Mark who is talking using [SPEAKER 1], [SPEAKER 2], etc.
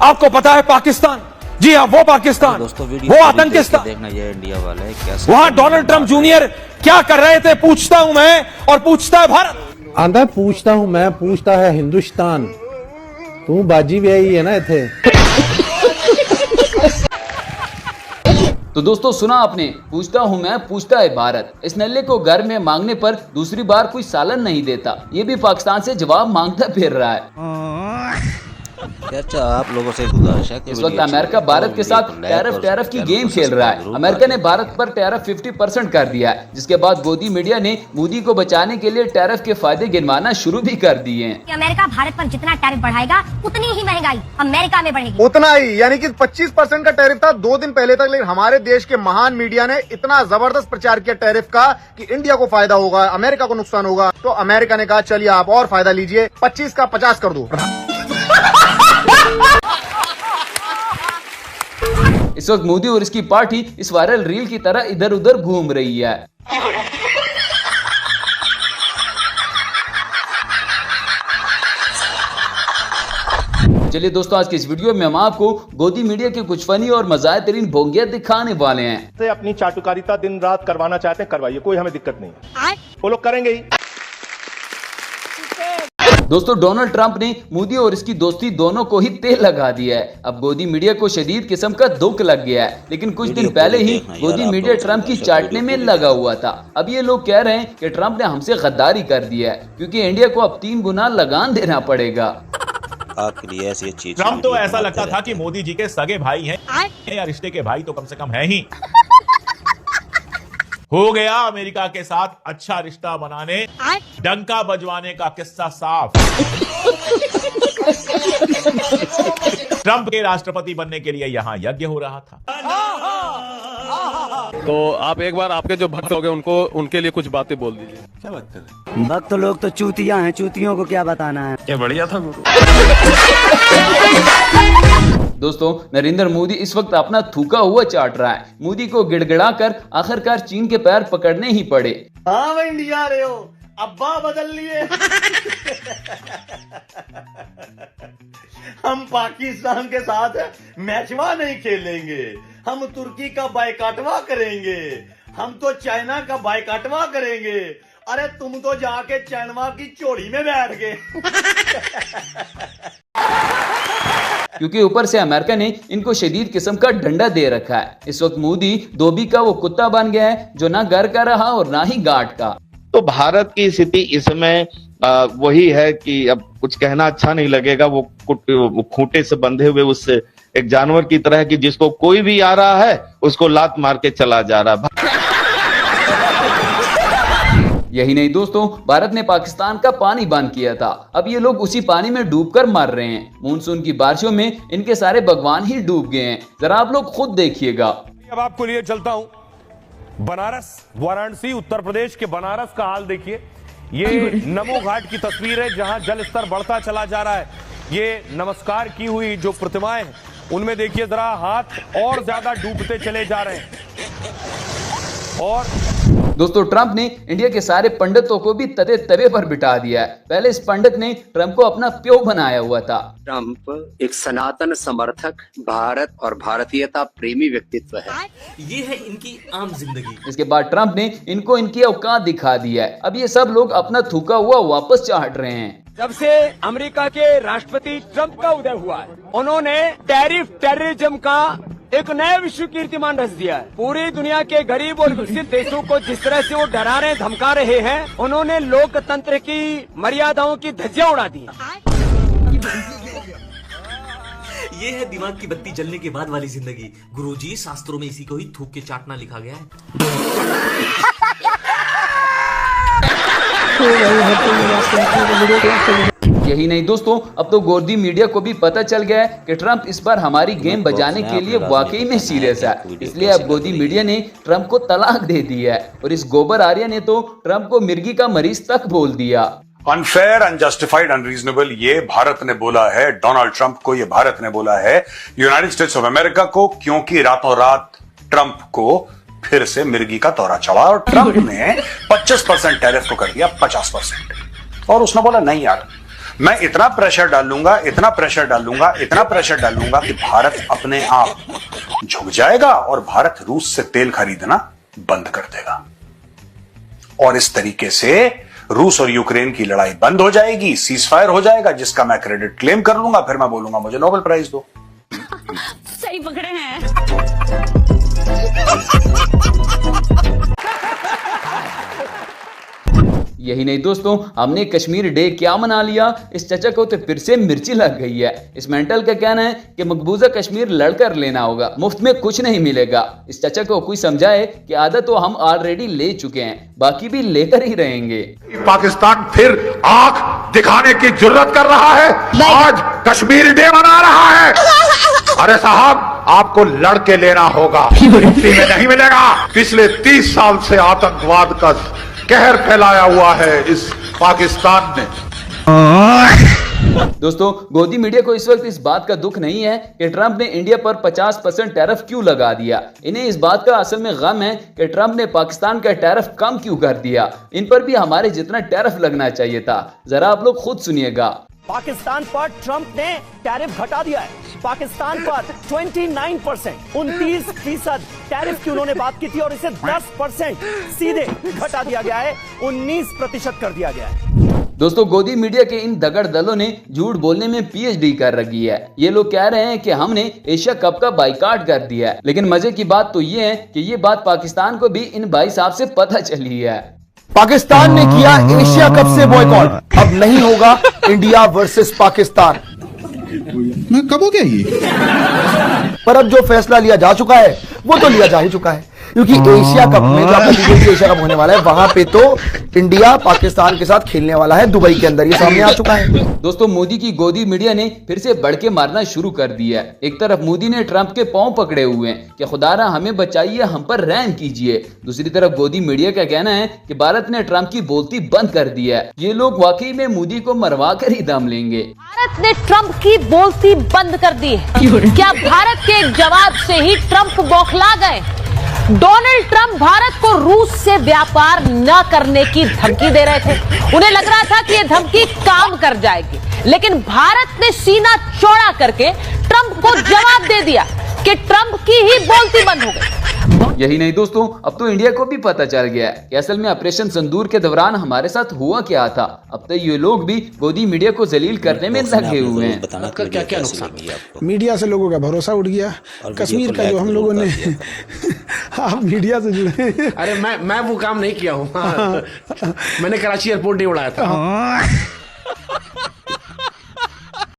[SPEAKER 1] आपको पता है पाकिस्तान, जी हाँ वो पाकिस्तान, वो आतंकिस्तान,
[SPEAKER 2] देखना ये इंडिया वाला है क्या
[SPEAKER 1] वहां डोनाल्ड ट्रंप जूनियर क्या कर रहे थे पूछता हूं मैं, और पूछता है भारत।
[SPEAKER 3] आंदा पूछता हूं मैं, पूछता है हिंदुस्तान, तू बाजी भी आई है ना इथे।
[SPEAKER 4] तो दोस्तों सुना आपने, पूछता हूं मैं पूछता है भारत। इस नल्ले को घर में मांगने पर दूसरी बार कोई सालन नहीं देता, ये भी पाकिस्तान से जवाब मांगता फिर रहा है।
[SPEAKER 2] अच्छा आप लोगों से गुजारिश है कि
[SPEAKER 4] इस वक्त अमेरिका भारत के साथ टैरिफ की गेम खेल रहा है। अमेरिका ने भारत पर टैरिफ 50% कर दिया है, जिसके बाद गोदी मीडिया ने मोदी को बचाने के लिए टैरिफ के फायदे गिनवाना शुरू भी कर दिए हैं।
[SPEAKER 5] अमेरिका भारत पर जितना टैरिफ बढ़ाएगा उतनी ही महंगाई अमेरिका में बढ़ेगी।
[SPEAKER 6] उतना ही, यानी कि 25% का टैरिफ था 2 दिन पहले तक, लेकिन हमारे देश के महान मीडिया ने इतना जबरदस्त प्रचार किया टैरिफ का कि इंडिया को फायदा होगा, अमेरिका को नुकसान होगा। तो अमेरिका ने कहा चलिए आप और फायदा लीजिए, 25 का 50 कर दो।
[SPEAKER 4] इस वक्त मोदी और इसकी पार्टी इस वायरल रील की तरह इधर उधर घूम रही है। चलिए दोस्तों, आज की इस वीडियो में हम आपको गोदी मीडिया के कुछ फनी और मज़ाहिर तरीन भोंगिया दिखाने वाले हैं।
[SPEAKER 7] अपनी चाटुकारिता दिन रात करवाना चाहते हैं, करवाइए, कोई हमें दिक्कत नहीं है, वो लोग करेंगे ही।
[SPEAKER 4] दोस्तों डोनाल्ड ट्रंप ने मोदी और इसकी दोस्ती दोनों को ही तेल लगा दिया है। अब गोदी मीडिया को शदीद किस्म का दुख लग गया है, लेकिन कुछ दिन पहले ही गोदी मीडिया ट्रंप की चाटने में लगा हुआ था। अब ये लोग कह रहे हैं कि ट्रंप ने हमसे गद्दारी कर दिया है, क्योंकि इंडिया को अब 3 गुना लगान देना पड़ेगा।
[SPEAKER 2] आपके लिए ऐसी चीज
[SPEAKER 7] ट्रंप तो ऐसा लगता था कि मोदी जी के सगे भाई हैं, या रिश्ते के भाई तो कम से कम है ही। हो गया अमेरिका के साथ अच्छा रिश्ता बनाने, डंका बजवाने का किस्सा साफ। ट्रंप के राष्ट्रपति बनने के लिए यहाँ यज्ञ हो रहा था।
[SPEAKER 8] तो आप एक बार आपके जो भक्त हो गए उनको, उनके लिए कुछ बातें बोल दीजिए।
[SPEAKER 9] क्या बात कर रहे हैं? भक्त लोग तो चूतियां हैं, चूतियों को क्या बताना है।
[SPEAKER 8] क्या बढ़िया था गुरु।
[SPEAKER 4] दोस्तों नरेंद्र मोदी इस वक्त अपना थूका हुआ चाट रहा है। मोदी को गिड़गिड़ा कर आखिरकार चीन के पैर पकड़ने ही पड़े।
[SPEAKER 10] हाँ भाई इंडिया रहे हो, अब्बा बदल लिए। हम पाकिस्तान के साथ मैचवा नहीं खेलेंगे, हम तुर्की का बायकाटवा करेंगे, हम तो चाइना का बायकाटवा करेंगे। अरे तुम तो जाके चाइना की चोरी में बैठ गए।
[SPEAKER 4] क्योंकि ऊपर से अमेरिका ने इनको शदीद किस्म का डंडा दे रखा है। इस वक्त मोदी धोबी का वो कुत्ता बन गया है जो ना घर का रहा और ना ही गार्ड का।
[SPEAKER 11] तो भारत की स्थिति इसमें वही है कि अब कुछ कहना अच्छा नहीं लगेगा। वो खूंटे से बंधे हुए उस एक जानवर की तरह कि जिसको कोई भी आ रहा है उसको लात मार के चला जा रहा है।
[SPEAKER 4] यही नहीं दोस्तों, भारत ने पाकिस्तान का पानी बंद किया था। अब ये लोग उसी पानी में डूबकर मर रहे हैं। मानसून की बारिशों में इनके सारे बागवान ही डूब गए हैं। जरा आप लोग खुद देखिएगा।
[SPEAKER 7] अब आपको लिए चलता हूं बनारस, वाराणसी, उत्तर प्रदेश के बनारस का हाल देखिए। ये नमो घाट की तस्वीर है जहां जल स्तर बढ़ता चला जा रहा है। ये नमस्कार की हुई जो प्रतिमाएं हैं उनमें देखिए जरा हाथ और ज्यादा डूबते चले जा रहे हैं। और
[SPEAKER 4] दोस्तों ट्रंप ने इंडिया के सारे पंडितों को भी तवे तवे पर बिठा दिया है। पहले इस पंडित ने ट्रंप को अपना प्यो बनाया हुआ था।
[SPEAKER 12] ट्रंप एक सनातन समर्थक, भारत और भारतीयता प्रेमी व्यक्तित्व है।
[SPEAKER 13] ये है इनकी आम जिंदगी।
[SPEAKER 4] इसके बाद ट्रंप ने इनको इनकी औकात दिखा दिया है। अब ये सब लोग अपना थूका हुआ वापस चाट रहे हैं।
[SPEAKER 14] जब से अमेरिका के राष्ट्रपति ट्रंप का उदय हुआ है, उन्होंने टेररिज्म का एक नया विश्व कीर्तिमान रच दिया है। पूरी दुनिया के गरीब और विकसित देशों को जिस तरह से वो डरा रहे, धमका रहे हैं, उन्होंने लोकतंत्र की मर्यादाओं की धज्जियां उड़ा दी।
[SPEAKER 13] ये है दिमाग की बत्ती जलने के बाद वाली जिंदगी। गुरुजी शास्त्रों में इसी को ही थूक के चाटना लिखा गया है।
[SPEAKER 4] यही नहीं दोस्तों, अब तो गोदी मीडिया को भी पता चल गया है कि ट्रंप इस बार हमारी गेम बजाने के लिए वाकई में सीरियस है। इसलिए अब गोदी मीडिया ने ट्रंप को तलाक दे दी है और इस गोबर आर्या ने तो ट्रंप को मिर्गी का मरीज तक बोल दिया।
[SPEAKER 15] अनफेयर, अनजस्टिफाइड, अनरीजनेबल, ये भारत ने बोला है। डोनाल्ड ट्रंप को ये भारत ने बोला है, यूनाइटेड स्टेट्स ऑफ अमेरिका को, क्योंकि रातों रात ट्रंप को फिर से मिर्गी का दौरा चढ़ा और ट्रंप ने 25% टैरिफ को कर दिया 50%। और उसने बोला नहीं यार, मैं इतना प्रेशर डालूंगा, इतना प्रेशर डालूंगा, इतना प्रेशर डालूंगा कि भारत अपने आप झुक जाएगा और भारत रूस से तेल खरीदना बंद कर देगा। और इस तरीके से रूस और यूक्रेन की लड़ाई बंद हो जाएगी, सीजफायर हो जाएगा, जिसका मैं क्रेडिट क्लेम कर लूंगा। फिर मैं बोलूंगा मुझे नोबेल प्राइज दो।
[SPEAKER 5] सही पकड़े हैं।
[SPEAKER 4] यही नहीं दोस्तों, हमने कश्मीर डे क्या मना लिया, इस चचा को तो फिर से मिर्ची लग गई है। इस मेंटल का कहना है कि मकबूजा कश्मीर लड़कर लेना होगा, मुफ्त में कुछ नहीं मिलेगा। इस चचा को कोई समझाए कि आधा तो हम ऑलरेडी ले चुके हैं, बाकी भी लेकर ही रहेंगे।
[SPEAKER 16] पाकिस्तान फिर आंख दिखाने की जुर्रत कर रहा है, आज कश्मीर डे मना रहा है। अरे साहब, आपको लड़के लेना होगा, मुफ्ती में नहीं मिलेगा। पिछले 30 साल से आतंकवाद का कहर फैलाया हुआ है इस पाकिस्तान ने।
[SPEAKER 4] दोस्तों, गोदी मीडिया को इस वक्त इस बात का दुख नहीं है कि ट्रंप ने इंडिया पर 50% टैरिफ क्यों लगा दिया। इन्हें इस बात का असल में गम है कि ट्रंप ने पाकिस्तान का टैरिफ कम क्यों कर दिया। इन पर भी हमारे जितना टैरिफ लगना चाहिए था। जरा आप लोग खुद सुनिएगा।
[SPEAKER 17] पाकिस्तान पर ट्रंप ने टैरिफ घटा दिया है। पाकिस्तान पर 29% टैरिफ की उन्होंने बात की थी और इसे 10% सीधे घटा दिया गया है, 19% कर दिया गया है।
[SPEAKER 4] दोस्तों, गोदी मीडिया के इन दगड़ दलों ने झूठ बोलने में PhD कर रखी है। ये लोग कह रहे हैं कि हमने एशिया कप का बाइकाट कर दिया है, लेकिन मजे की बात तो ये है कि ये बात पाकिस्तान को भी इन भाई साहब से पता चली है।
[SPEAKER 1] पाकिस्तान ने किया एशिया कप से बॉयकॉट, अब नहीं होगा इंडिया वर्सेस पाकिस्तान।
[SPEAKER 18] मैं कब हो गया ये?
[SPEAKER 1] पर अब जो फैसला लिया जा चुका है वो तो लिया जा ही चुका है, क्योंकि एशिया कप में जो आपका एशिया कप होने वाला है, वहां पे तो इंडिया पाकिस्तान के साथ खेलने वाला है दुबई के अंदर, ये सामने आ चुका है।
[SPEAKER 4] दोस्तों, मोदी की गोदी मीडिया ने फिर से बढ़ के मारना शुरू कर दिया है। एक तरफ मोदी ने ट्रंप के पांव पकड़े हुए हैं कि खुदारा हमें बचाइए, हम पर रहम कीजिए। दूसरी तरफ गोदी मीडिया का कहना है कि भारत ने ट्रंप की बोलती बंद कर दिया है। ये लोग वाकई में मोदी को मरवा कर ही दम लेंगे।
[SPEAKER 5] भारत ने ट्रंप की बोलती बंद कर दी है। क्या भारत के जवाब से ही ट्रंप बौखला गए? डोनाल्ड ट्रंप भारत को रूस से व्यापार न करने की धमकी दे रहे थे। उन्हें लग रहा था कि यह धमकी काम कर जाएगी, लेकिन भारत ने सीना चौड़ा करके ट्रंप को जवाब दे दिया कि ट्रंप की ही बोलती बंद हो गई।
[SPEAKER 4] यही नहीं दोस्तों, अब तो इंडिया को भी पता चल गया है कि असल में ऑपरेशन सिंदूर के दौरान हमारे साथ हुआ क्या था। अब तो ये लोग भी गोदी मीडिया को जलील करने में लगे हुए हैं।
[SPEAKER 2] क्या क्या नुकसान?
[SPEAKER 18] मीडिया से लोगों का भरोसा उठ गया। कश्मीर का जो हम लोगों ने आप मीडिया से जुड़े।
[SPEAKER 19] अरे मैं वो काम नहीं किया हूँ। मैंने कराची एयरपोर्ट नहीं उड़ाया था।